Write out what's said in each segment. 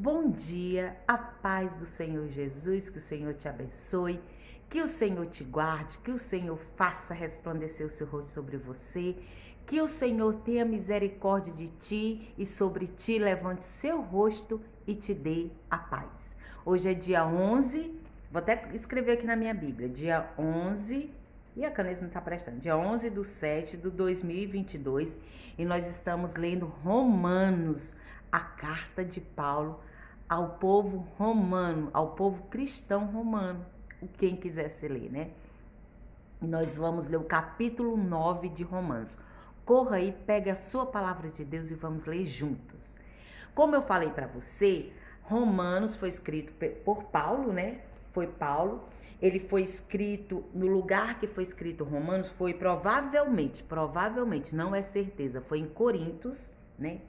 Bom dia, a paz do Senhor Jesus, que o Senhor te abençoe, que o Senhor te guarde, que o Senhor faça resplandecer o seu rosto sobre você, que o Senhor tenha misericórdia de ti e sobre ti levante seu rosto e te dê a paz. Hoje é dia 11, vou até escrever aqui na minha Bíblia, dia 11, e a caneta não está prestando, dia 11/7/2022, e nós estamos lendo Romanos, a carta de Paulo ao povo romano, ao povo cristão romano, quem quisesse ler, né? Nós vamos ler o capítulo 9 de Romanos. Corra aí, pegue a sua palavra de Deus e vamos ler juntos. Como eu falei para você, Romanos foi escrito por Paulo, né? Foi Paulo. Ele foi escrito, no lugar que foi escrito Romanos, foi provavelmente, não é certeza, foi em Corintos, né?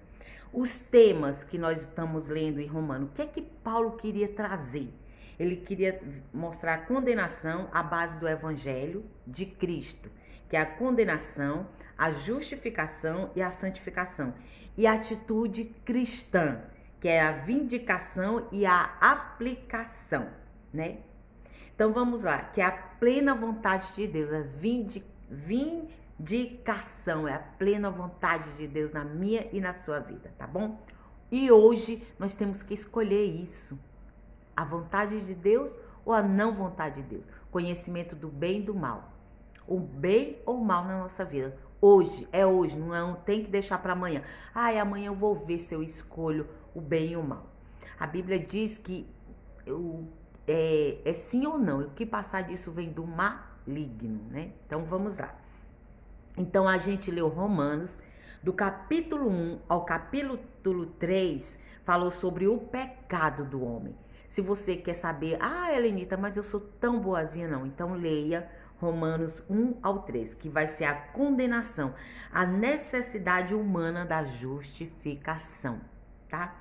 Os temas que nós estamos lendo em Romano, o que é que Paulo queria trazer? Ele queria mostrar a condenação à base do evangelho de Cristo, que é a condenação, a justificação e a santificação. E a atitude cristã, que é a vindicação e a aplicação, né? Então vamos lá, que é a plena vontade de Deus, a vindicação, é a plena vontade de Deus na minha e na sua vida, tá bom? E hoje nós temos que escolher isso, a vontade de Deus ou a não vontade de Deus, conhecimento do bem e do mal, o bem ou o mal na nossa vida. Hoje, não tem que deixar para amanhã. Amanhã eu vou ver se eu escolho o bem e o mal. A Bíblia diz que é sim ou não, o que passar disso vem do maligno, né? Então vamos lá. Então a gente leu Romanos, do capítulo 1 ao capítulo 3, falou sobre o pecado do homem. Se você quer saber, Helenita, mas eu sou tão boazinha, não. Então leia Romanos 1 ao 3, que vai ser a condenação, a necessidade humana da justificação, tá?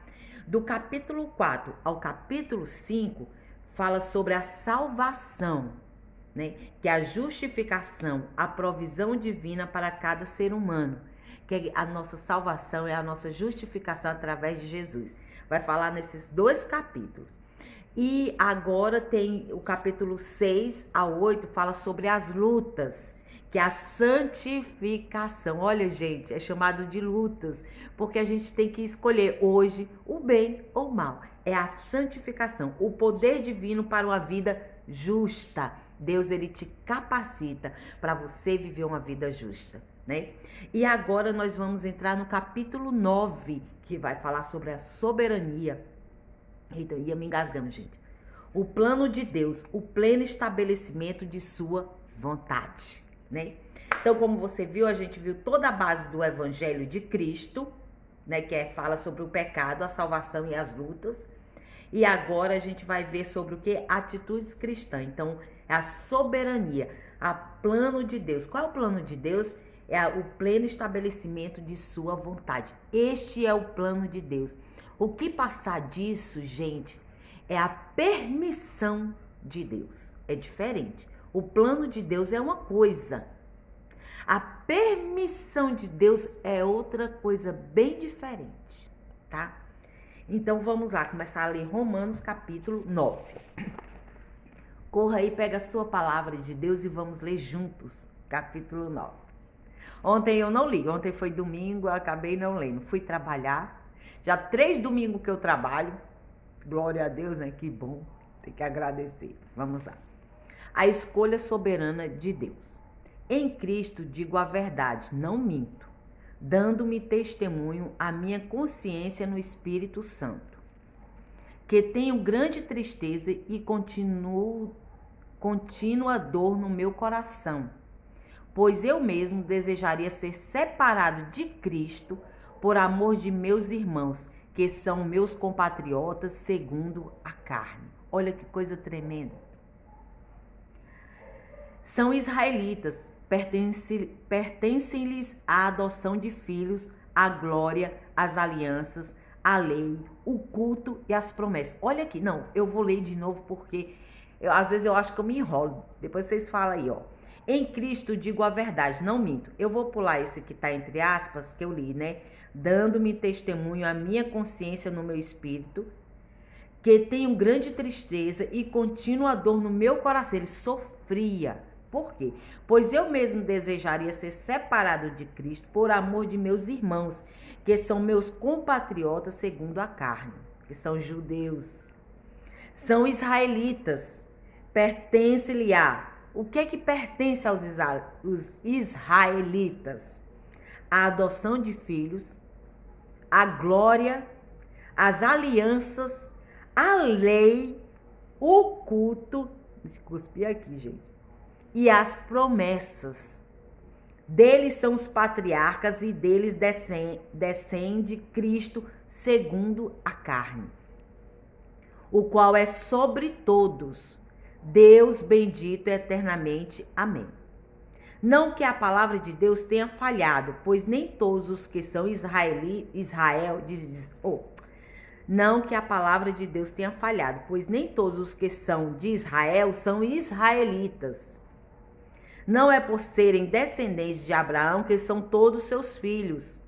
Do capítulo 4 ao capítulo 5, fala sobre a salvação, né? Que é a justificação, a provisão divina para cada ser humano. Que a nossa salvação é a nossa justificação através de Jesus. Vai falar nesses dois capítulos. E agora tem o capítulo 6 a 8, fala sobre as lutas, que é a santificação. Olha, gente, é chamado de lutas, porque a gente tem que escolher hoje o bem ou o mal. É a santificação, o poder divino para uma vida justa. Deus, ele te capacita para você viver uma vida justa, né? E agora nós vamos entrar no capítulo 9, que vai falar sobre a soberania. Eita, ia me engasgando, gente. O plano de Deus, o pleno estabelecimento de sua vontade, né? Então, como você viu, a gente viu toda a base do evangelho de Cristo, né? Que fala sobre o pecado, a salvação e as lutas. E agora a gente vai ver sobre o que? Atitudes cristãs. Então, é a soberania, a plano de Deus. Qual é o plano de Deus? É o pleno estabelecimento de sua vontade. Este é o plano de Deus. O que passar disso, gente, é a permissão de Deus. É diferente. O plano de Deus é uma coisa. A permissão de Deus é outra coisa bem diferente, tá? Então vamos lá, começar a ler Romanos capítulo 9. Corra aí, pega a sua palavra de Deus e vamos ler juntos, capítulo 9. Ontem eu não li, ontem foi domingo, eu acabei não lendo. Fui trabalhar, já 3 domingos que eu trabalho. Glória a Deus, né? Que bom, tem que agradecer. Vamos lá. A escolha soberana de Deus. Em Cristo digo a verdade, não minto, dando-me testemunho a minha consciência no Espírito Santo, que tenho grande tristeza e contínua dor no meu coração, pois eu mesmo desejaria ser separado de Cristo por amor de meus irmãos, que são meus compatriotas segundo a carne. Olha que coisa tremenda. São israelitas, pertencem-lhes a adoção de filhos, a glória, as alianças, a lei, o culto e as promessas. Olha aqui, não, eu vou ler de novo porque às vezes eu acho que eu me enrolo. Depois vocês falam aí, ó. Em Cristo digo a verdade, não minto. Eu vou pular esse que tá entre aspas, que eu li, né? Dando-me testemunho a minha consciência no meu espírito, que tenho grande tristeza e contínua dor no meu coração. Ele sofria. Por quê? Pois eu mesmo desejaria ser separado de Cristo por amor de meus irmãos, que são meus compatriotas segundo a carne, que são judeus, são israelitas, pertence-lhe a... O que é que pertence aos israelitas? A adoção de filhos, a glória, as alianças, a lei, o culto, deixa eu cuspir aqui, gente, e as promessas. Deles são os patriarcas e deles descende Cristo segundo a carne, o qual é sobre todos, Deus bendito eternamente. Amém. Não que a palavra de Deus tenha falhado, pois nem todos os que são Não que a palavra de Deus tenha falhado, pois nem todos os que são de Israel são israelitas. Não é por serem descendentes de Abraão que são todos seus filhos.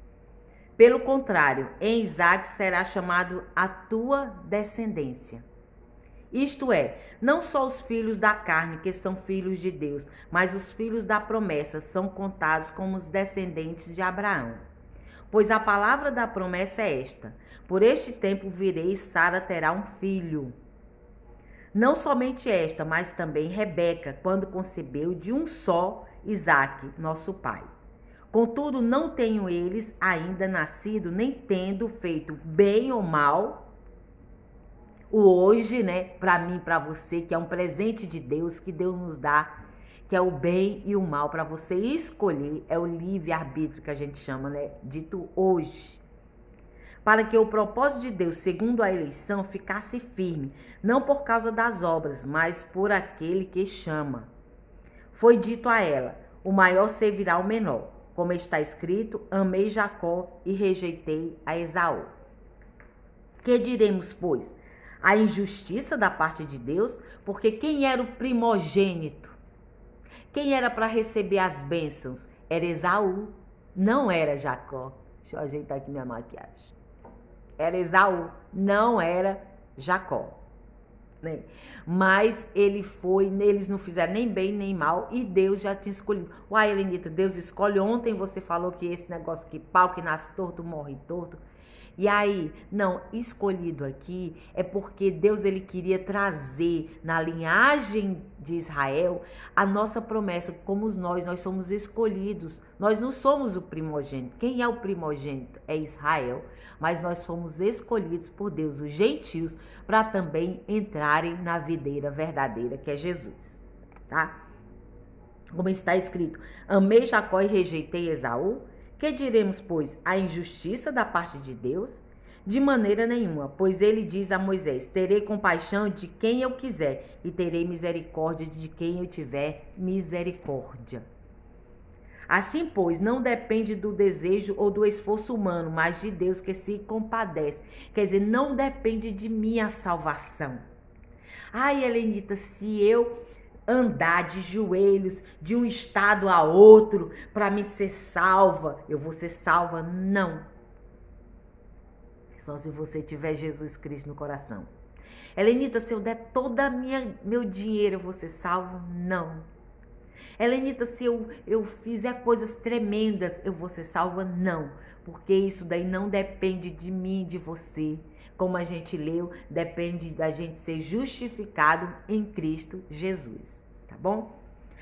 Pelo contrário, em Isaque será chamado a tua descendência. Isto é, não só os filhos da carne que são filhos de Deus, mas os filhos da promessa são contados como os descendentes de Abraão. Pois a palavra da promessa é esta: por este tempo virei e Sara terá um filho. Não somente esta, mas também Rebeca, quando concebeu de um só Isaque, nosso pai. Contudo, não tenho eles ainda nascido, nem tendo feito bem ou mal. O hoje, né, para mim, para você, que é um presente de Deus, que Deus nos dá, que é o bem e o mal para você escolher, é o livre-arbítrio que a gente chama, né, dito hoje. Para que o propósito de Deus, segundo a eleição, ficasse firme, não por causa das obras, mas por aquele que chama. Foi dito a ela: o maior servirá ao menor. Como está escrito: amei Jacó e rejeitei a Esaú. Que diremos, pois? A injustiça da parte de Deus? Porque quem era o primogênito? Quem era para receber as bênçãos? Era Esaú, não era Jacó. Deixa eu ajeitar aqui minha maquiagem. Era Esaú, não era Jacó, né? Mas eles não fizeram nem bem nem mal e Deus já tinha escolhido. Uai, Helenita, Deus escolhe. Ontem você falou que esse negócio que pau que nasce torto morre torto. E aí, não, escolhido aqui é porque Deus ele queria trazer na linhagem de Israel a nossa promessa, como nós somos escolhidos. Nós não somos o primogênito. Quem é o primogênito? É Israel. Mas nós fomos escolhidos por Deus, os gentios, para também entrarem na videira verdadeira, que é Jesus, tá? Como está escrito: amei Jacó e rejeitei Esaú. Que diremos, pois, a injustiça da parte de Deus? De maneira nenhuma, pois ele diz a Moisés: terei compaixão de quem eu quiser e terei misericórdia de quem eu tiver misericórdia. Assim, pois, não depende do desejo ou do esforço humano, mas de Deus que se compadece. Quer dizer, não depende de minha salvação. Ai, Helenita, se eu andar de joelhos de um estado a outro para me ser salva, eu vou ser salva? Não. Só se você tiver Jesus Cristo no coração. Helenita, se eu der todo meu dinheiro, eu vou ser salva? Não. Helenita, se eu fizer coisas tremendas, eu vou ser salva? Não. Porque isso daí não depende de mim, de você. Como a gente leu, depende da gente ser justificado em Cristo Jesus, tá bom?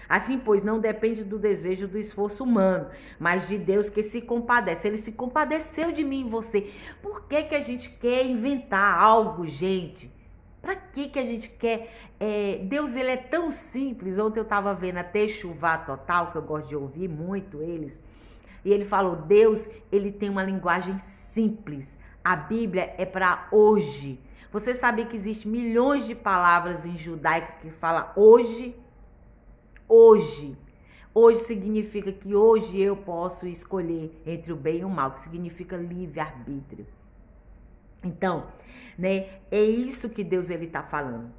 Assim, pois, não depende do desejo, do esforço humano, mas de Deus que se compadece. Ele se compadeceu de mim e você. Por que que a gente quer inventar algo, gente? Para que a gente quer? Deus, ele é tão simples. Ontem eu estava vendo a Techuvá Total, que eu gosto de ouvir muito eles, e ele falou: Deus, ele tem uma linguagem simples. A Bíblia é para hoje. Você sabia que existem milhões de palavras em judaico que fala hoje? Hoje. Hoje significa que hoje eu posso escolher entre o bem e o mal, que significa livre-arbítrio. Então, né, é isso que Deus ele está falando.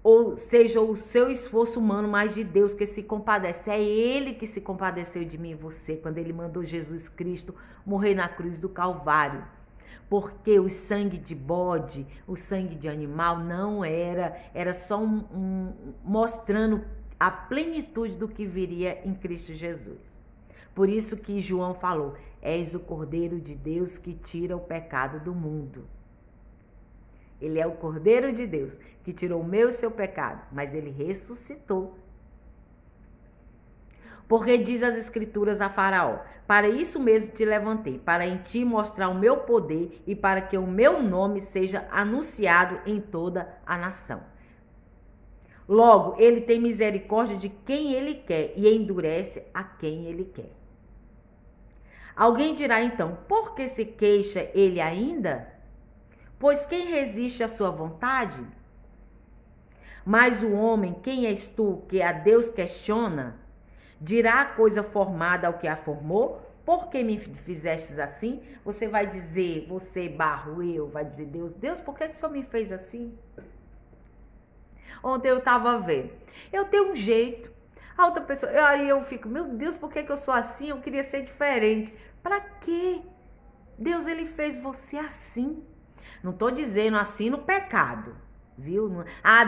Ou seja, o seu esforço humano, mas de Deus que se compadece. É Ele que se compadeceu de mim e você, quando Ele mandou Jesus Cristo morrer na cruz do Calvário. Porque o sangue de bode, o sangue de animal não era só mostrando a plenitude do que viria em Cristo Jesus. Por isso que João falou: és o Cordeiro de Deus que tira o pecado do mundo. Ele é o Cordeiro de Deus que tirou o meu e o seu pecado, mas ele ressuscitou. Porque diz as Escrituras a Faraó: para isso mesmo te levantei, para em ti mostrar o meu poder e para que o meu nome seja anunciado em toda a nação. Logo, ele tem misericórdia de quem ele quer e endurece a quem ele quer. Alguém dirá então: por que se queixa ele ainda? Pois quem resiste à sua vontade? Mas o homem, quem és tu, que a Deus questiona? Dirá a coisa formada ao que a formou? Por que me fizestes assim? Você vai dizer, você barro, eu, vai dizer Deus, por que o Senhor me fez assim? Ontem eu estava vendo, eu tenho um jeito, a outra pessoa, aí eu fico, meu Deus, por que eu sou assim? Eu queria ser diferente. Para quê? Deus, ele fez você assim. Não estou dizendo assim no pecado, viu?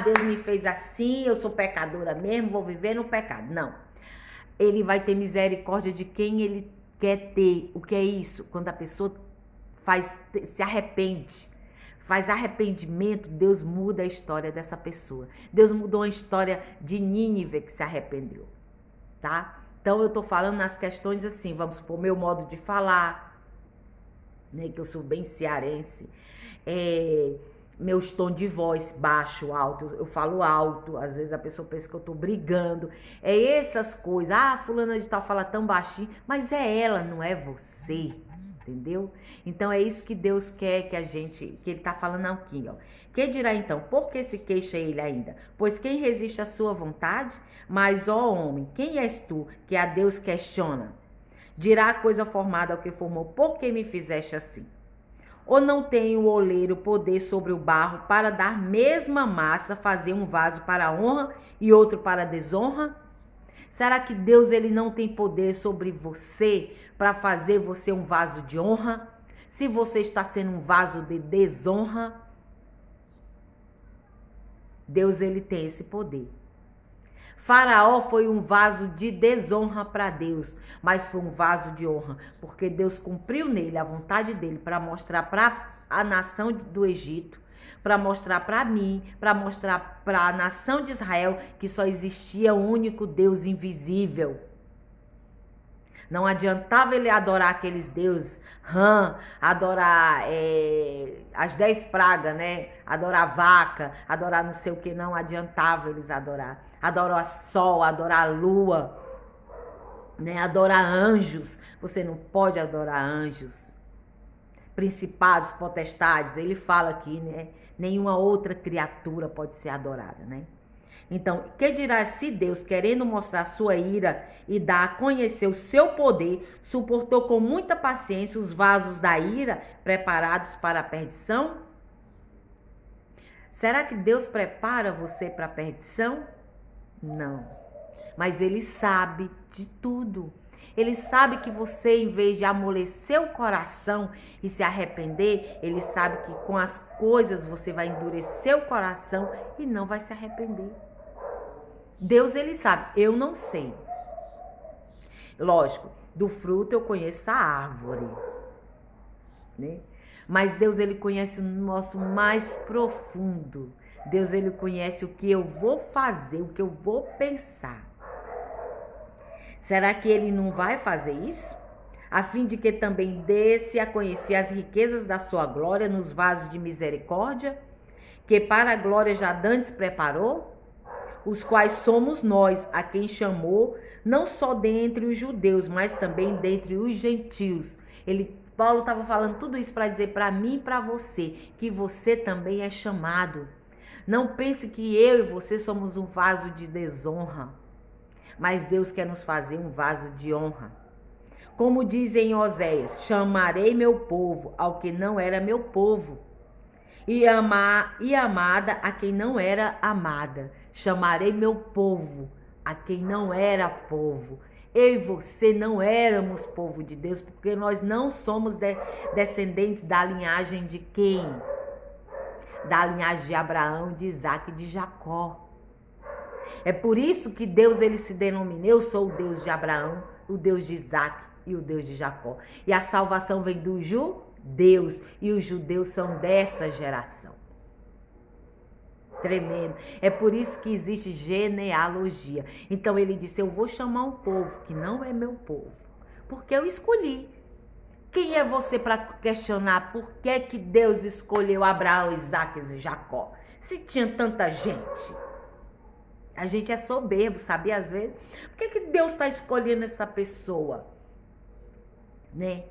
Deus me fez assim, eu sou pecadora mesmo, vou viver no pecado. Não. Ele vai ter misericórdia de quem ele quer ter. O que é isso? Quando a pessoa se arrepende, faz arrependimento, Deus muda a história dessa pessoa. Deus mudou a história de Nínive que se arrependeu, tá? Então eu tô falando nas questões assim, vamos supor, meu modo de falar, né, que eu sou bem cearense, meus tons de voz, baixo, alto, eu falo alto, às vezes a pessoa pensa que eu tô brigando, essas coisas, fulana de tal fala tão baixinho, mas é ela, não é você, entendeu? Então é isso que Deus quer que ele tá falando aqui, ó. Que dirá então, por que se queixa ele ainda? Pois quem resiste à sua vontade? Mas, ó homem, quem és tu que a Deus questiona? Dirá a coisa formada ao que formou, por que me fizeste assim? Ou não tem o oleiro poder sobre o barro para dar mesma massa, fazer um vaso para a honra e outro para a desonra? Será que Deus ele não tem poder sobre você para fazer você um vaso de honra? Se você está sendo um vaso de desonra, Deus ele tem esse poder. Faraó foi um vaso de desonra para Deus, mas foi um vaso de honra, porque Deus cumpriu nele a vontade dele para mostrar para a nação do Egito, para mostrar para mim, para mostrar para a nação de Israel que só existia um único Deus invisível. Não adiantava ele adorar aqueles deuses, adorar as 10 pragas, né? Adorar vaca, adorar não sei o que, não adiantava eles adorar. Adorar sol, adorar lua, né? Adorar anjos. Você não pode adorar anjos. Principados, potestades, ele fala aqui, né? Nenhuma outra criatura pode ser adorada, né? Então, que dirá se Deus, querendo mostrar sua ira e dar a conhecer o seu poder, suportou com muita paciência os vasos da ira preparados para a perdição? Será que Deus prepara você para a perdição? Não. Mas ele sabe de tudo. Ele sabe que você, em vez de amolecer o coração e se arrepender, ele sabe que com as coisas você vai endurecer o coração e não vai se arrepender. Deus, ele sabe. Eu não sei. Lógico, do fruto eu conheço a árvore, né? Mas Deus, ele conhece o nosso mais profundo. Deus, ele conhece o que eu vou fazer, o que eu vou pensar. Será que ele não vai fazer isso? A fim de que também desse a conhecer as riquezas da sua glória nos vasos de misericórdia, que para a glória já dantes preparou, os quais somos nós, a quem chamou, não só dentre os judeus, mas também dentre os gentios. Paulo estava falando tudo isso para dizer para mim e para você, que você também é chamado. Não pense que eu e você somos um vaso de desonra, mas Deus quer nos fazer um vaso de honra. Como diz em Oséias, chamarei meu povo ao que não era meu povo, e amada a quem não era amada. Chamarei meu povo a quem não era povo. Eu e você não éramos povo de Deus, porque nós não somos descendentes da linhagem de quem? Da linhagem de Abraão, de Isaac e de Jacó. É por isso que Deus, ele se denomina, eu sou o Deus de Abraão, o Deus de Isaac e o Deus de Jacó. E a salvação vem dos judeus, e os judeus são dessa geração. Tremendo. É por isso que existe genealogia. Então ele disse, eu vou chamar um povo que não é meu povo, porque eu escolhi. Quem é você para questionar por que Deus escolheu Abraão, Isaac e Jacó? Se tinha tanta gente. A gente é soberbo, sabia, às vezes? Por que Deus está escolhendo essa pessoa? Né?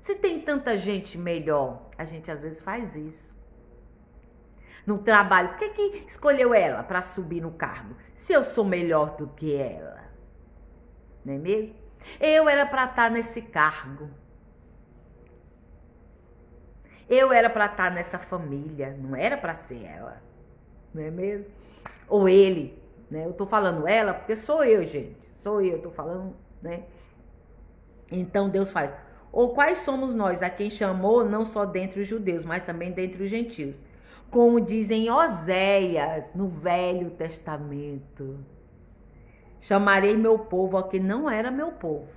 Se tem tanta gente melhor, a gente às vezes faz isso. No trabalho, por que escolheu ela para subir no cargo? Se eu sou melhor do que ela. Não é mesmo? Eu era para estar nesse cargo. Eu era para estar nessa família. Não era para ser ela. Não é mesmo? Ou ele. Né? Eu tô falando ela porque sou eu, gente. Sou eu, tô falando, né? Então Deus faz. Ou quais somos nós a quem chamou não só dentre os judeus, mas também dentre os gentios? Como dizem Oséias no Velho Testamento. Chamarei meu povo a quem não era meu povo,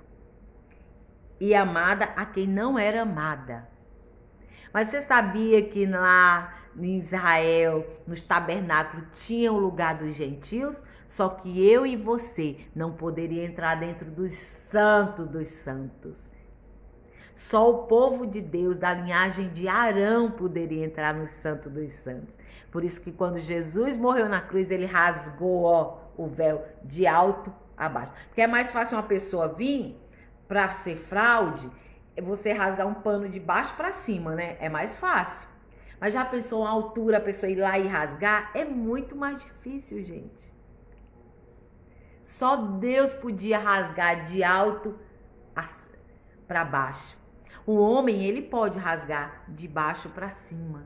e amada a quem não era amada. Mas você sabia que lá em Israel, nos tabernáculos, tinha o lugar dos gentios? Só que eu e você não poderia entrar dentro dos santos dos santos. Só o povo de Deus, da linhagem de Arão, poderia entrar no Santo dos Santos. Por isso que quando Jesus morreu na cruz, ele rasgou o véu de alto a baixo. Porque é mais fácil uma pessoa vir para ser fraude, você rasgar um pano de baixo para cima, né? É mais fácil. Mas já pensou a altura, a pessoa ir lá e rasgar? É muito mais difícil, gente. Só Deus podia rasgar de alto para baixo. O homem, ele pode rasgar de baixo para cima,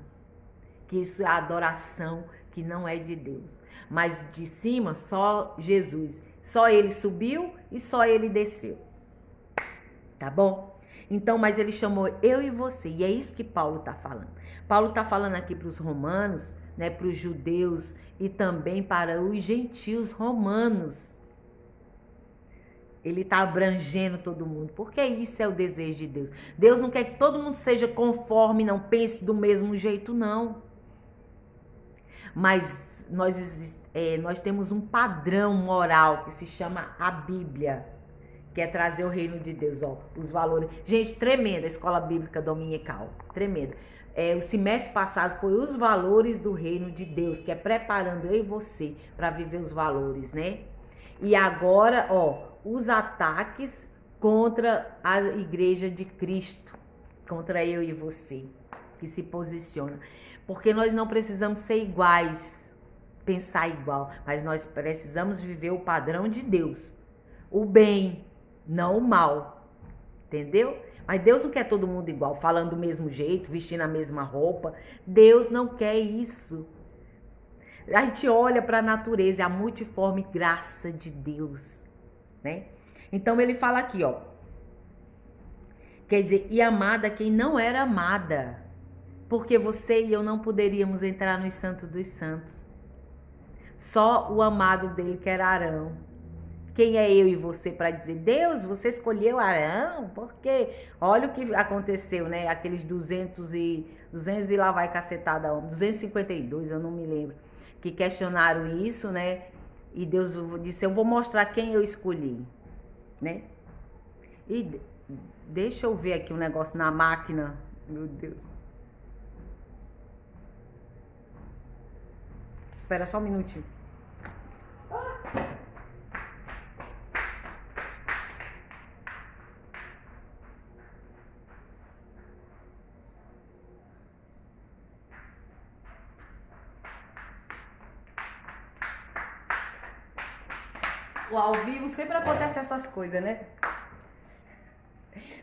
que isso é adoração que não é de Deus. Mas de cima, só Jesus. Só ele subiu e só ele desceu. Tá bom? Então, mas ele chamou eu e você. E é isso que Paulo está falando. Paulo está falando aqui para os romanos, né, para os judeus e também para os gentios romanos. Ele está abrangendo todo mundo, porque isso é o desejo de Deus. Deus não quer que todo mundo seja conforme, não pense do mesmo jeito, não. Mas nós temos um padrão moral que se chama a Bíblia, que é trazer o reino de Deus, ó, os valores. Gente, tremenda a escola bíblica dominical, tremenda. O semestre passado foi os valores do reino de Deus, que é preparando eu e você para viver os valores, né? E agora, ó, os ataques contra a igreja de Cristo, contra eu e você, que se posiciona. Porque nós não precisamos ser iguais, pensar igual, mas nós precisamos viver o padrão de Deus. O bem, não o mal, entendeu? Mas Deus não quer todo mundo igual, falando do mesmo jeito, vestindo a mesma roupa. Deus não quer isso. A gente olha para a natureza, é a multiforme graça de Deus, né? Então ele fala aqui, ó. Quer dizer, e amada quem não era amada, porque você e eu não poderíamos entrar nos santos dos santos. Só o amado dele que era Arão. Quem é eu e você para dizer, Deus, você escolheu Arão? Porque olha o que aconteceu, né? Aqueles 200 e lá vai cacetada, 252, eu não me lembro, que questionaram isso, né? E Deus disse, eu vou mostrar quem eu escolhi, né? E deixa eu ver aqui um negócio na máquina, meu Deus. Espera só um minutinho. O ao vivo sempre acontece essas coisas, né?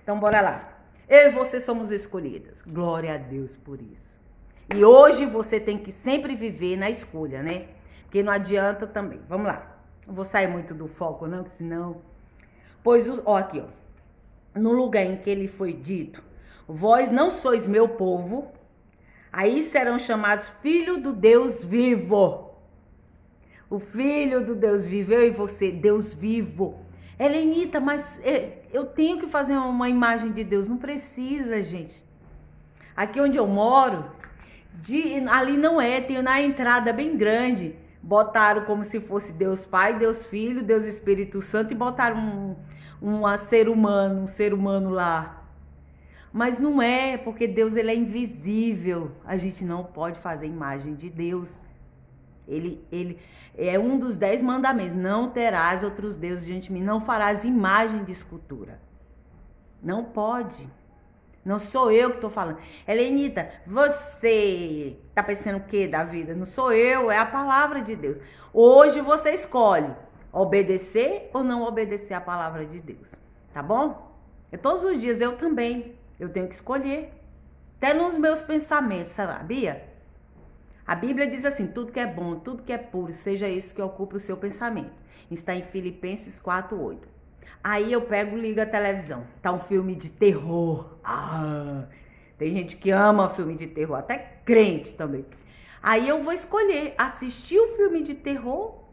Então, bora lá. Eu e você somos escolhidas. Glória a Deus por isso. E hoje você tem que sempre viver na escolha, né? Porque não adianta também. Vamos lá. Não vou sair muito do foco, não, que senão... Pois, ó, aqui, ó, no lugar em que ele foi dito, vós não sois meu povo, aí serão chamados filho do Deus vivo. O filho do Deus vivo, eu e você, Deus vivo. Helenita, mas eu tenho que fazer uma imagem de Deus. Não precisa, gente. Aqui onde eu moro, ali não é, tem na entrada bem grande. Botaram como se fosse Deus Pai, Deus Filho, Deus Espírito Santo e botaram um ser humano lá. Mas não é, porque Deus ele é invisível. A gente não pode fazer imagem de Deus. Ele é um dos 10 mandamentos. Não terás outros deuses diante de mim. Não farás imagem de escultura. Não pode. Não sou eu que estou falando. Helenita, você tá pensando o que da vida? Não sou eu, é a palavra de Deus. Hoje você escolhe obedecer ou não obedecer a palavra de Deus. Tá bom? Todos os dias eu também. Eu tenho que escolher. Até nos meus pensamentos, sabia? A Bíblia diz assim, tudo que é bom, tudo que é puro, seja isso que ocupe o seu pensamento. Está em Filipenses 4:8. Aí eu pego e ligo a televisão. Tá um filme de terror. Tem gente que ama filme de terror, até crente também. Aí eu vou escolher assistir o filme de terror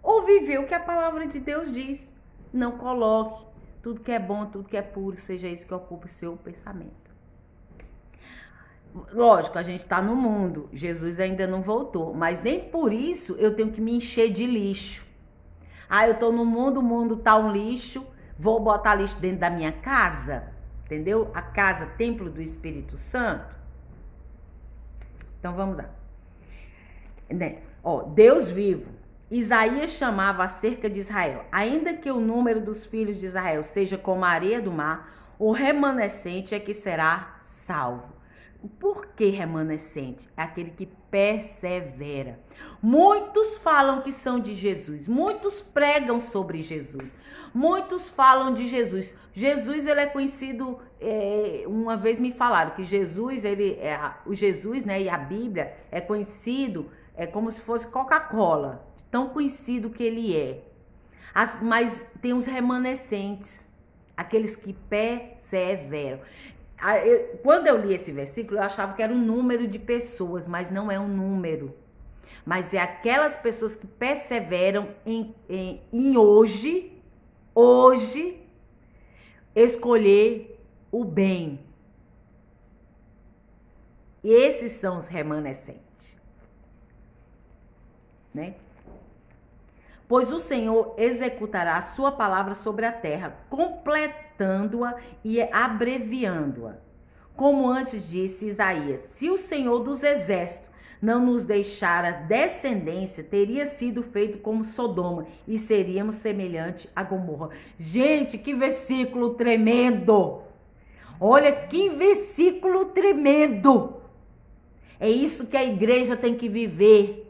ou viver o que a palavra de Deus diz. Não coloque tudo que é bom, tudo que é puro, seja isso que ocupe o seu pensamento. Lógico, a gente tá no mundo, Jesus ainda não voltou, mas nem por isso eu tenho que me encher de lixo. Eu tô no mundo, o mundo tá um lixo, vou botar lixo dentro da minha casa, entendeu? A casa, templo do Espírito Santo. Então vamos lá. Deus vivo. Isaías chamava acerca de Israel, ainda que o número dos filhos de Israel seja como a areia do mar, o remanescente é que será salvo. Por que remanescente? É aquele que persevera. Muitos falam que são de Jesus, muitos pregam sobre Jesus, muitos falam de Jesus. Jesus, ele é conhecido, uma vez me falaram que Jesus, o Jesus, né, e a Bíblia é conhecido, como se fosse Coca-Cola, tão conhecido que ele é. Mas tem os remanescentes, aqueles que perseveram. Quando eu li esse versículo, eu achava que era um número de pessoas, mas não é um número. Mas é aquelas pessoas que perseveram em hoje, escolher o bem. E esses são os remanescentes, né? Pois o Senhor executará a sua palavra sobre a terra, completando-a e abreviando-a. Como antes disse Isaías, se o Senhor dos exércitos não nos deixara descendência, teria sido feito como Sodoma e seríamos semelhante a Gomorra. Gente, que versículo tremendo! Olha que versículo tremendo! É isso que a igreja tem que viver.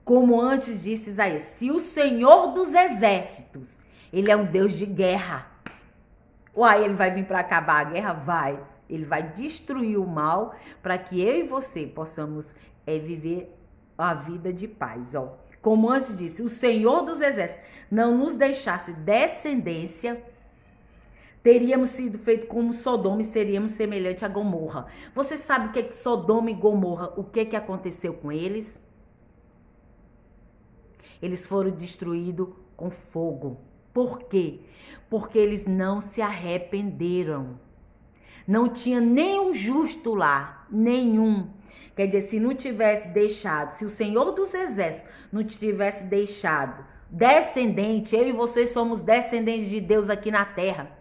Como antes disse Isaías, se o Senhor dos exércitos, ele é um Deus de guerra. Ele vai vir para acabar a guerra? Vai. Ele vai destruir o mal para que eu e você possamos viver a vida de paz. Como antes disse, o Senhor dos exércitos não nos deixasse descendência, teríamos sido feito como Sodoma e seríamos semelhante a Gomorra. Você sabe o que é Sodoma e Gomorra? O que aconteceu com eles? Eles foram destruídos com fogo. Por quê? Porque eles não se arrependeram. Não tinha nenhum justo lá, nenhum. Quer dizer, se não tivesse deixado, se o Senhor dos Exércitos não tivesse deixado descendente, eu e você somos descendentes de Deus aqui na terra.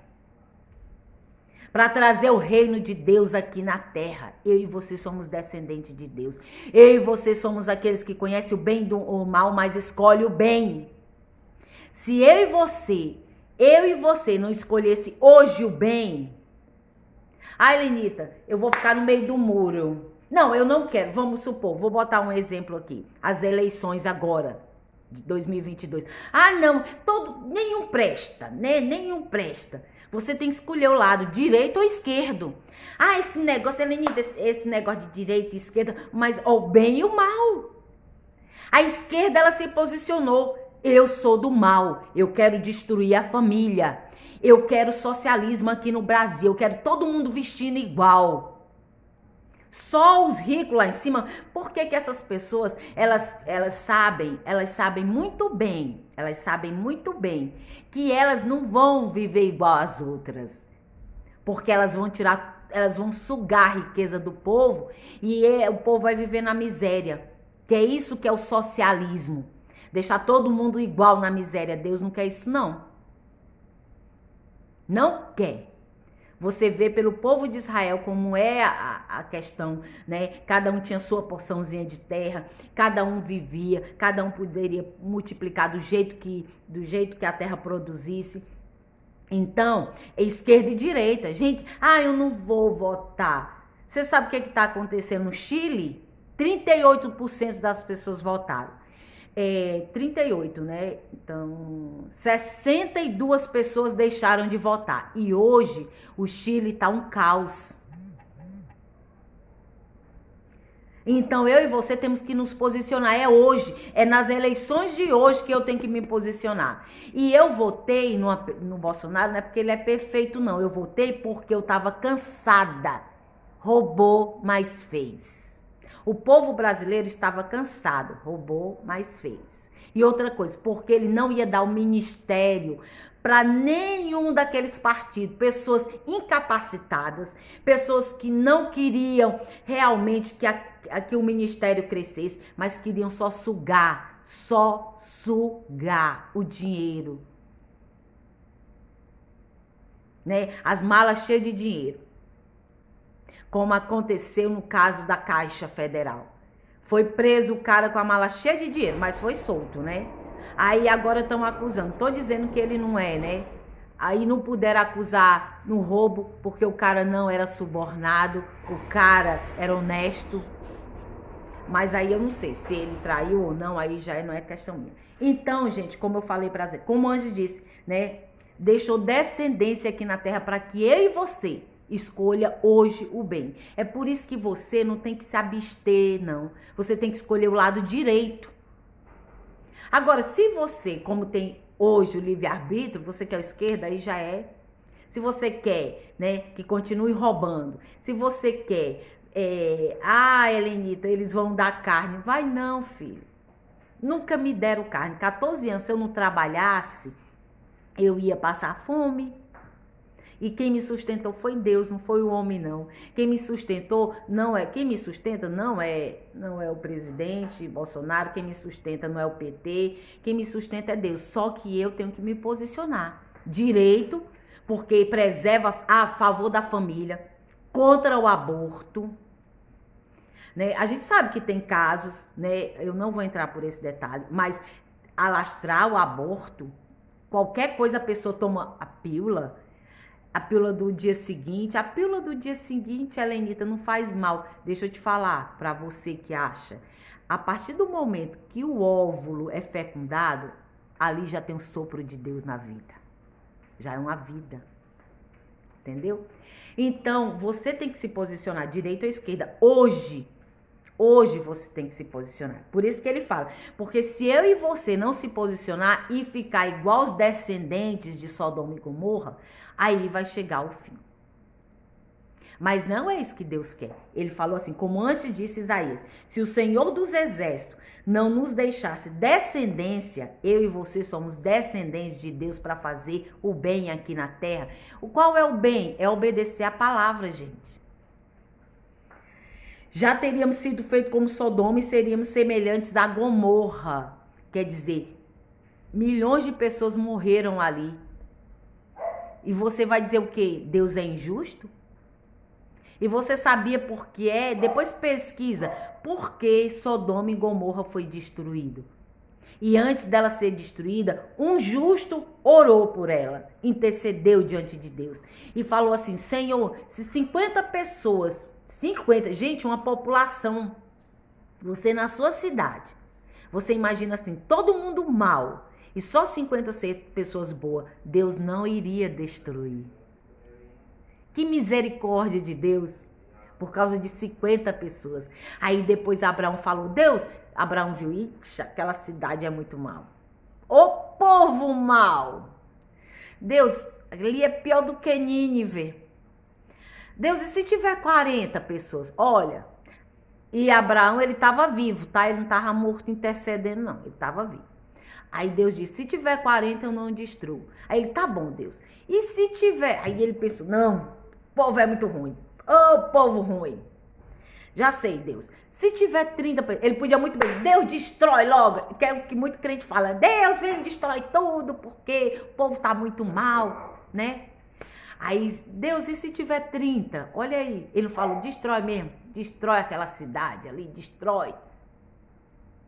Para trazer o reino de Deus aqui na terra. Eu e você somos descendentes de Deus. Eu e você somos aqueles que conhecem o bem do mal, mas escolhe o bem. Se eu e você não escolhesse hoje o bem... Lenita, eu vou ficar no meio do muro. Não, eu não quero. Vamos supor, vou botar um exemplo aqui. As eleições agora, de 2022. Não, nenhum presta, né? Nenhum presta. Você tem que escolher o lado, direito ou esquerdo. Esse negócio, Helenita, esse negócio de direita e esquerda, mas o bem e o mal. A esquerda, ela se posicionou. Eu sou do mal, eu quero destruir a família. Eu quero socialismo aqui no Brasil, eu quero todo mundo vestindo igual. Só os ricos lá em cima. Por que que essas pessoas, elas sabem muito bem, que elas não vão viver igual às outras. Porque elas vão sugar a riqueza do povo e o povo vai viver na miséria. Que é isso que é o socialismo. Deixar todo mundo igual na miséria. Deus não quer isso, não. Não quer. Você vê pelo povo de Israel como é a questão, né? Cada um tinha sua porçãozinha de terra, cada um vivia, cada um poderia multiplicar do jeito que a terra produzisse. Então, é esquerda e direita. Gente, eu não vou votar. Você sabe o que está acontecendo no Chile? 38% das pessoas votaram. 38, né? Então, 62 pessoas deixaram de votar. E hoje, o Chile tá um caos. Então, eu e você temos que nos posicionar. É hoje, é nas eleições de hoje que eu tenho que me posicionar. E eu votei no Bolsonaro, não é porque ele é perfeito, não. Eu votei porque eu tava cansada. Roubou, mas fez. O povo brasileiro estava cansado, roubou, mas fez. E outra coisa, porque ele não ia dar o ministério para nenhum daqueles partidos, pessoas incapacitadas, pessoas que não queriam realmente que o ministério crescesse, mas queriam só sugar o dinheiro. Né? As malas cheias de dinheiro. Como aconteceu no caso da Caixa Federal. Foi preso o cara com a mala cheia de dinheiro, mas foi solto, né? Aí agora estão acusando. Tô dizendo que ele não é, né? Aí não puderam acusar no roubo, porque o cara não era subornado, o cara era honesto. Mas aí eu não sei se ele traiu ou não, aí já não é questão minha. Então, gente, como eu falei pra você, como o anjo disse, né? Deixou descendência aqui na terra para que eu e você escolha hoje o bem. É por isso que você não tem que se abster, não. Você tem que escolher o lado direito. Agora, se você, como tem hoje o livre-arbítrio, você quer a esquerda, aí já é. Se você quer, né, que continue roubando. Se você quer, Helenita, eles vão dar carne. Vai não, filho. Nunca me deram carne. 14 anos, se eu não trabalhasse, eu ia passar fome. E quem me sustentou foi Deus, não foi o homem, não. Quem me sustentou quem me sustenta não é o presidente Bolsonaro, quem me sustenta não é o PT, quem me sustenta é Deus. Só que eu tenho que me posicionar direito, porque preserva a favor da família, contra o aborto. Né? A gente sabe que tem casos, né? Eu não vou entrar por esse detalhe, mas alastrar o aborto, qualquer coisa a pessoa toma a pílula do dia seguinte. A pílula do dia seguinte, Helenita, não faz mal. Deixa eu te falar, para você que acha. A partir do momento que o óvulo é fecundado, ali já tem um sopro de Deus na vida. Já é uma vida. Entendeu? Então, você tem que se posicionar direita ou esquerda. Hoje você tem que se posicionar. Por isso que ele fala. Porque se eu e você não se posicionar e ficar igual os descendentes de Sodoma e Gomorra, aí vai chegar o fim. Mas não é isso que Deus quer. Ele falou assim, como antes disse Isaías, se o Senhor dos Exércitos não nos deixasse descendência, eu e você somos descendentes de Deus para fazer o bem aqui na terra. Qual é o bem? É obedecer a palavra, gente. Já teríamos sido feitos como Sodoma e seríamos semelhantes a Gomorra. Quer dizer, milhões de pessoas morreram ali. E você vai dizer o quê? Deus é injusto? E você sabia por que é? Depois pesquisa. Por que Sodoma e Gomorra foi destruído? E antes dela ser destruída, um justo orou por ela. Intercedeu diante de Deus. E falou assim, Senhor, se 50 pessoas... 50, gente, uma população, você na sua cidade, você imagina assim, todo mundo mal e só 50 pessoas boas, Deus não iria destruir. Que misericórdia de Deus, por causa de 50 pessoas. Aí depois Abraão falou, Abraão viu, ixi, aquela cidade é muito mal. O povo mau. Deus, ali é pior do que Nínive. Deus, e se tiver 40 pessoas? Olha, e Abraão, ele estava vivo, tá? Ele não estava morto intercedendo, não. Ele estava vivo. Aí Deus disse, se tiver 40, eu não destruo. Aí ele, tá bom, Deus. E se tiver? Aí ele pensou, não, o povo é muito ruim. Ô, povo ruim. Já sei, Deus. Se tiver 30, ele podia muito bem, Deus destrói logo. Que é o que muito crente fala, Deus vem e destrói tudo, porque o povo tá muito mal, né? Aí, Deus, e se tiver 30? Olha aí, ele falou, destrói mesmo, destrói aquela cidade ali, destrói.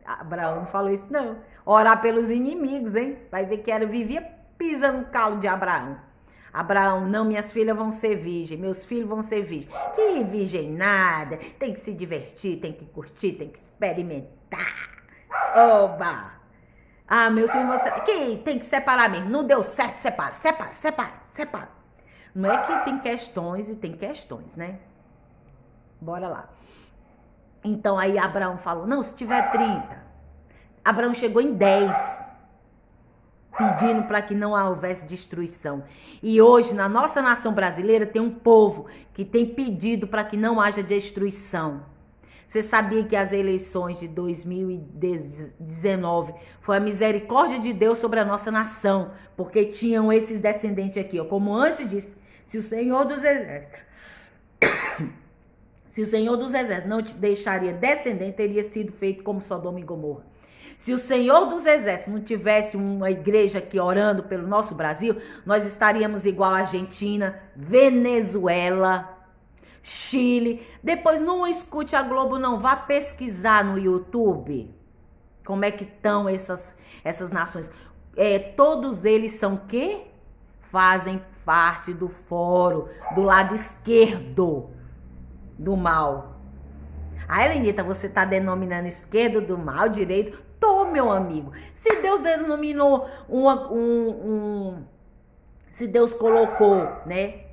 Abraão não falou isso, não. Orar pelos inimigos, hein? Vai ver que vivia pisando no calo de Abraão. Abraão, não, minhas filhas vão ser virgem, meus filhos vão ser virgem. Que virgem nada, tem que se divertir, tem que curtir, tem que experimentar. Oba! Ah, meus filhos vão ser... Que tem que separar mesmo, não deu certo, separa. Não é que tem questões e tem questões, né? Bora lá. Então aí Abraão falou, não, se tiver 30. Abraão chegou em 10, pedindo para que não houvesse destruição. E hoje, na nossa nação brasileira, tem um povo que tem pedido para que não haja destruição. Você sabia que as eleições de 2019 foi a misericórdia de Deus sobre a nossa nação, porque tinham esses descendentes aqui, ó, como o anjo disse, se o Senhor dos Exércitos não te deixaria descendente, teria sido feito como Sodoma e Gomorra. Se o Senhor dos Exércitos não tivesse uma igreja aqui orando pelo nosso Brasil, nós estaríamos igual a Argentina, Venezuela, Chile. Depois não escute a Globo, não. Vá pesquisar no YouTube como é que estão essas nações. Todos eles são o quê? Fazem parte do fórum, do lado esquerdo do mal. A Helenita, você tá denominando esquerdo do mal, direito? Tô, meu amigo. Se Deus denominou se Deus colocou, né?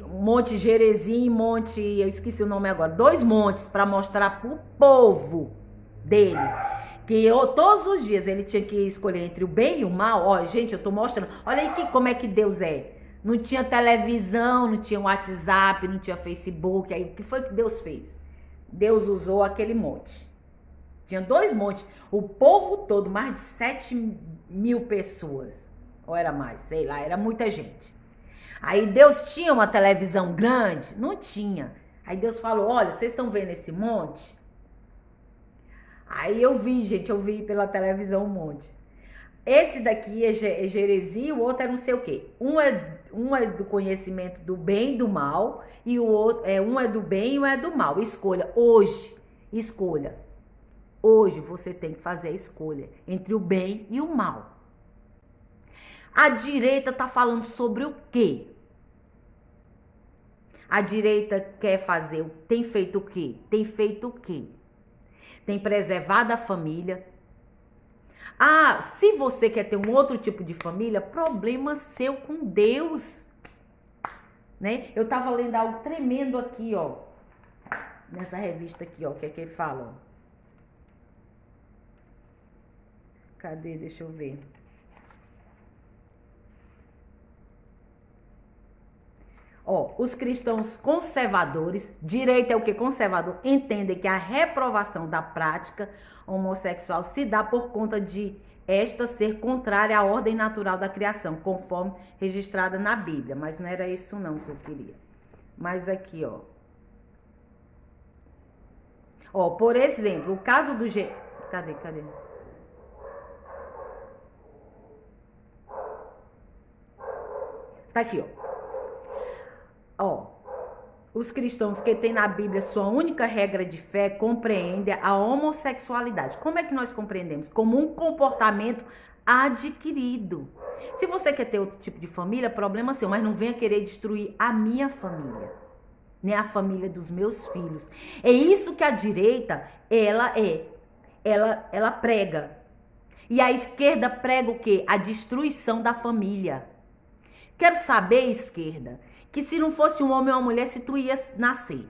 Monte Gerizim e Monte, eu esqueci o nome agora, 2 montes para mostrar pro povo dele. Que todos os dias ele tinha que escolher entre o bem e o mal. Ó, gente, eu tô mostrando. Olha aí como é que Deus é. Não tinha televisão, não tinha WhatsApp, não tinha Facebook. Aí o que foi que Deus fez? Deus usou aquele monte. Tinha 2 montes. O povo todo, mais de 7.000 pessoas. Ou era mais, sei lá, era muita gente. Aí Deus tinha uma televisão grande? Não tinha. Aí Deus falou, olha, vocês estão vendo esse monte? Aí eu vi, gente, eu vi pela televisão um monte. Esse daqui é Geresi, o outro é não sei o quê. Um é do conhecimento do bem e do mal, e o outro um é do bem e um é do mal. Escolha hoje, escolha. Hoje você tem que fazer a escolha entre o bem e o mal. A direita tá falando sobre o quê? A direita quer fazer, tem feito o quê? Tem feito o quê? Tem preservado a família. Ah, se você quer ter um outro tipo de família, problema seu com Deus, né? Eu tava lendo algo tremendo aqui, ó, nessa revista aqui, ó, que é que fala, ó. Cadê? Deixa eu ver. Ó, os cristãos conservadores, direita é o que? Conservador, entendem que a reprovação da prática homossexual se dá por conta de esta ser contrária à ordem natural da criação, conforme registrada na Bíblia. Mas não era isso não que eu queria. Mas aqui, ó. Ó, por exemplo, o caso do... Cadê? Tá aqui, ó. Ó, os cristãos que têm na Bíblia sua única regra de fé compreendem a homossexualidade. Como é que nós compreendemos? Como um comportamento adquirido. Se você quer ter outro tipo de família, problema seu, mas não venha querer destruir a minha família, nem a família dos meus filhos. É isso que a direita, ela prega. E a esquerda prega o quê? A destruição da família. Quero saber, esquerda, que se não fosse um homem ou uma mulher, se tu ia nascer.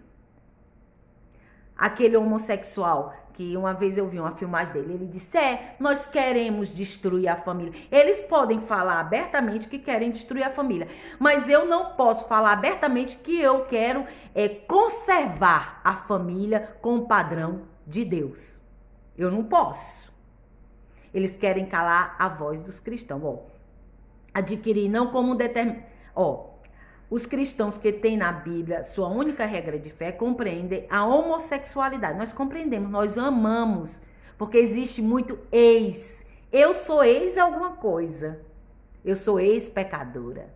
Aquele homossexual que uma vez eu vi uma filmagem dele, ele disse, nós queremos destruir a família. Eles podem falar abertamente que querem destruir a família, mas eu não posso falar abertamente que eu quero conservar a família com o padrão de Deus. Eu não posso. Eles querem calar a voz dos cristãos, adquirir não como um determinado... Os cristãos que têm na Bíblia sua única regra de fé compreendem a homossexualidade. Nós compreendemos, nós amamos, porque existe muito ex. Eu sou ex alguma coisa. Eu sou ex-pecadora.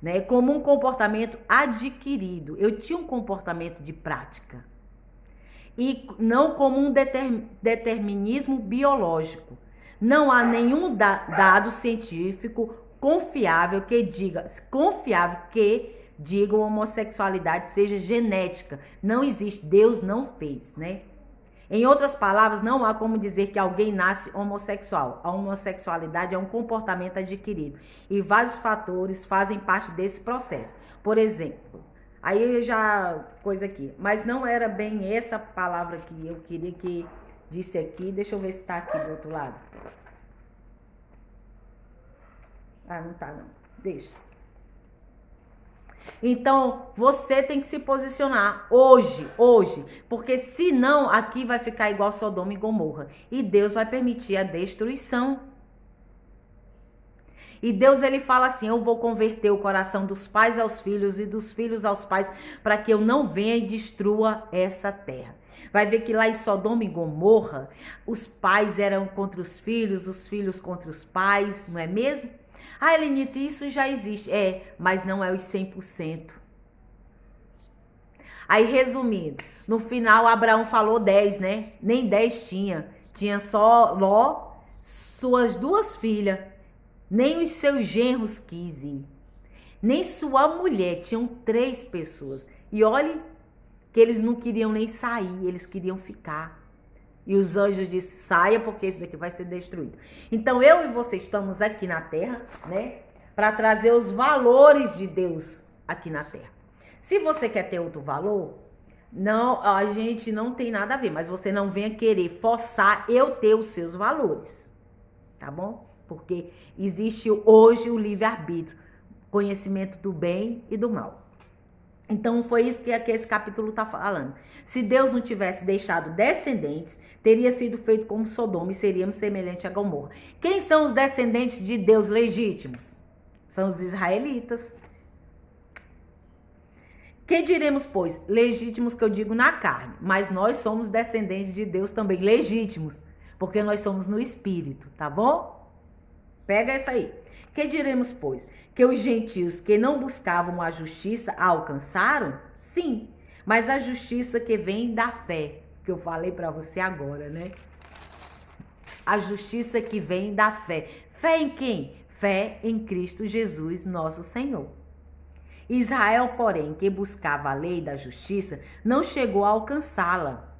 Né? Como um comportamento adquirido. Eu tinha um comportamento de prática. E não como um determinismo biológico. Não há nenhum dado científico confiável que diga a homossexualidade seja genética. Não existe, Deus não fez, né? Em outras palavras, não há como dizer que alguém nasce homossexual. A homossexualidade é um comportamento adquirido e vários fatores fazem parte desse processo. Por exemplo, aí coisa aqui, mas não era bem essa palavra que eu queria que disse aqui. Deixa eu ver se tá aqui do outro lado. Não tá não. Deixa. Então, você tem que se posicionar hoje, porque senão aqui vai ficar igual Sodoma e Gomorra. E Deus vai permitir a destruição. E Deus, ele fala assim, eu vou converter o coração dos pais aos filhos e dos filhos aos pais, para que eu não venha e destrua essa terra. Vai ver que lá em Sodoma e Gomorra, os pais eram contra os filhos contra os pais, não é mesmo? Elenita, isso já existe. Mas não é os 100%. Aí, resumindo, no final, Abraão falou 10, né? Nem 10 tinha. Tinha só Ló, suas 2 filhas. Nem os seus genros quis ir. Nem sua mulher. Tinham 3 pessoas. E olhe que eles não queriam nem sair. Eles queriam ficar. E os anjos disseram, saia, porque esse daqui vai ser destruído. Então, eu e você estamos aqui na terra, né? Para trazer os valores de Deus aqui na terra. Se você quer ter outro valor, não, a gente não tem nada a ver. Mas você não venha querer forçar eu ter os seus valores. Tá bom? Porque existe hoje o livre-arbítrio. Conhecimento do bem e do mal. Então, foi isso que esse capítulo está falando. Se Deus não tivesse deixado descendentes, teria sido feito como Sodoma e seríamos semelhantes a Gomorra. Quem são os descendentes de Deus legítimos? São os israelitas. Que diremos, pois? Legítimos que eu digo na carne, mas nós somos descendentes de Deus também, legítimos, porque nós somos no espírito, tá bom? Pega essa aí. Que diremos, pois? Que os gentios que não buscavam a justiça a alcançaram? Sim, mas a justiça que vem da fé, que eu falei para você agora, né? A justiça que vem da fé. Fé em quem? Fé em Cristo Jesus, nosso Senhor. Israel, porém, que buscava a lei da justiça, não chegou a alcançá-la.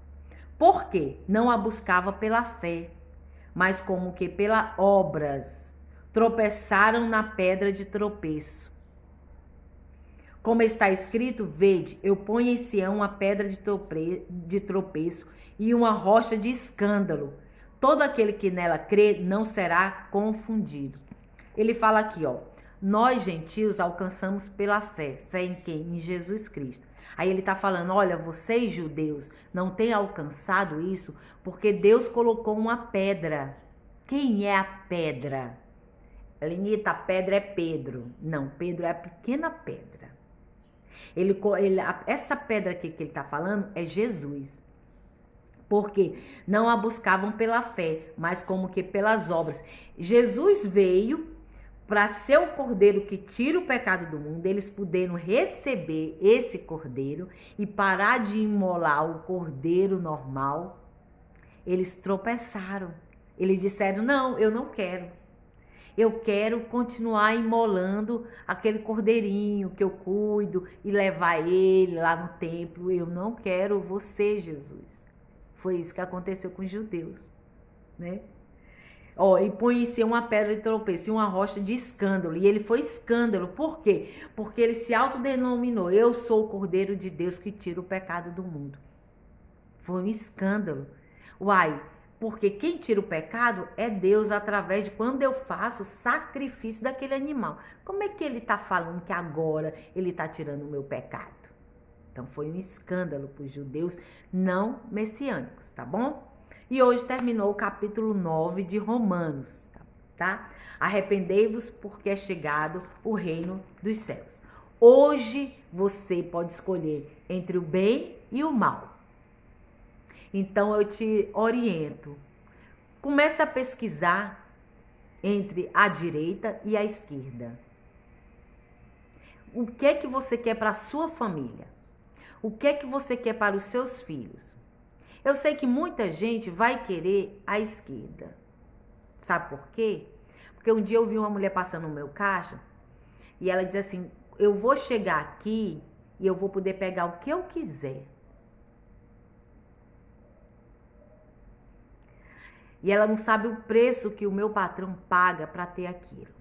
Por quê? Não a buscava pela fé, mas como que pelas obras. Tropeçaram na pedra de tropeço. Como está escrito, vede, eu ponho em Sião uma pedra de tropeço e uma rocha de escândalo. Todo aquele que nela crê não será confundido. Ele fala aqui, nós gentios alcançamos pela fé. Fé em quem? Em Jesus Cristo. Aí ele está falando, olha, vocês judeus não têm alcançado isso porque Deus colocou uma pedra. Quem é a pedra? Elenita, a pedra é Pedro. Não, Pedro é a pequena pedra. Essa pedra aqui que ele está falando é Jesus. Porque não a buscavam pela fé, mas como que pelas obras. Jesus veio para ser o cordeiro que tira o pecado do mundo, eles puderam receber esse cordeiro e parar de imolar o cordeiro normal. Eles tropeçaram. Eles disseram, não, eu não quero. Eu quero continuar imolando aquele cordeirinho que eu cuido e levar ele lá no templo. Eu não quero você, Jesus. Foi isso que aconteceu com os judeus, né? E põe em si uma pedra de tropeço e uma rocha de escândalo. E ele foi escândalo. Por quê? Porque ele se autodenominou, eu sou o Cordeiro de Deus que tira o pecado do mundo. Foi um escândalo. Uai, porque quem tira o pecado é Deus através de quando eu faço sacrifício daquele animal. Como é que ele está falando que agora ele está tirando o meu pecado? Então foi um escândalo para os judeus não messiânicos, tá bom? E hoje terminou o capítulo 9 de Romanos, tá? Arrependei-vos porque é chegado o reino dos céus. Hoje você pode escolher entre o bem e o mal. Então eu te oriento. Comece a pesquisar entre a direita e a esquerda. O que é que você quer para a sua família? O que é que você quer para os seus filhos? Eu sei que muita gente vai querer a esquerda. Sabe por quê? Porque um dia eu vi uma mulher passando no meu caixa e ela diz assim, eu vou chegar aqui e eu vou poder pegar o que eu quiser. E ela não sabe o preço que o meu patrão paga para ter aquilo.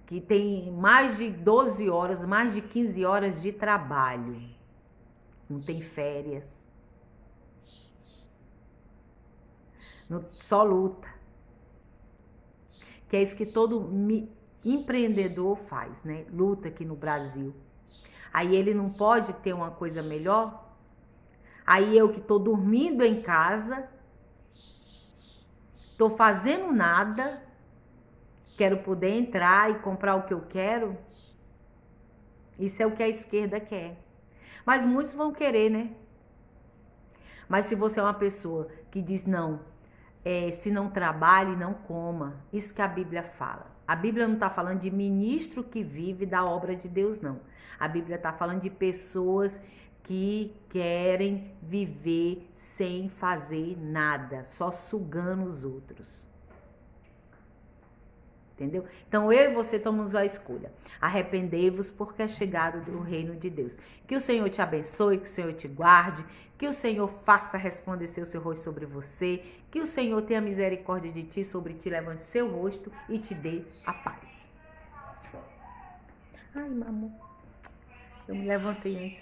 Que tem mais de 12 horas, mais de 15 horas de trabalho. Não tem férias. Só luta. Que é isso que todo empreendedor faz, né? Luta aqui no Brasil. Aí ele não pode ter uma coisa melhor. Aí eu que tô dormindo em casa, tô fazendo nada, quero poder entrar e comprar o que eu quero. Isso é o que a esquerda quer. Mas muitos vão querer, né? Mas se você é uma pessoa que diz não, se não trabalhe, não coma. Isso que a Bíblia fala. A Bíblia não está falando de ministro que vive da obra de Deus, não. A Bíblia está falando de pessoas que querem viver sem fazer nada, só sugando os outros. Entendeu? Então eu e você tomamos a escolha. Arrependei-vos porque é chegado o reino de Deus. Que o Senhor te abençoe, que o Senhor te guarde, que o Senhor faça resplandecer o seu rosto sobre você, que o Senhor tenha misericórdia de ti, sobre ti, levante seu rosto e te dê a paz. Ai, mamãe, eu me levantei antes.